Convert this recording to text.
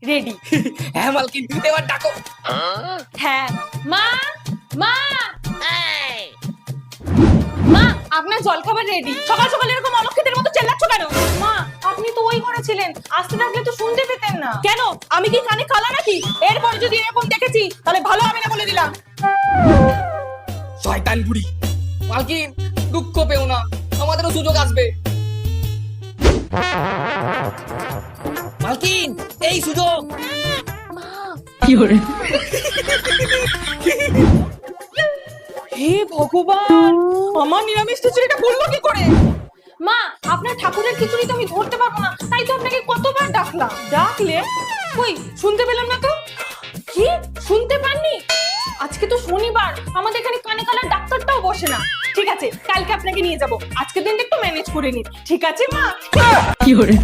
Ready. হ্যাঁ মালকিন, তুমি এবার ডাকো। হ্যাঁ মা, মা, মা আপনার জলখাবার রেডি। সকাল সকাল এরকম অলক্ষিতের মতো চেল্লাচ্ছ কেন? মা আপনি তো ওই ঘরে ছিলেন, আসতে ডাকলে তো শুনতে পেতেন না। কেন আমি কি কানে কালা নাকি? এরপরে যদি এরকম দেখেছি তাহলে ভালো হবে না বলে দিলাম। শয়তান বুড়ি। মালকিন দুঃখ পেও না, আমাদেরও সুযোগ আসবে। মালকিন এই সুযোগ। হে ভগবান, আমার নিরামিষ খিচুড়িটা বললো কি করে? মা আপনার ঠাকুরের খিচুড়ি তো আমি ধরতে পারবো না, তাই তো আপনাকে কতবার ডাকলাম। ডাকলে কই শুনতে পেলাম না তো। কি শুনতে পাননি? আজকে তো শনিবার, আমাদের এখানে কানে কালার ডাক্তারটাও বসে না। ঠিক আছে কালকে আপনাকে নিয়ে যাব, আজকের দিনটা একটু ম্যানেজ করে নিন। ঠিক আছে মা? ঠিক হয়েছে।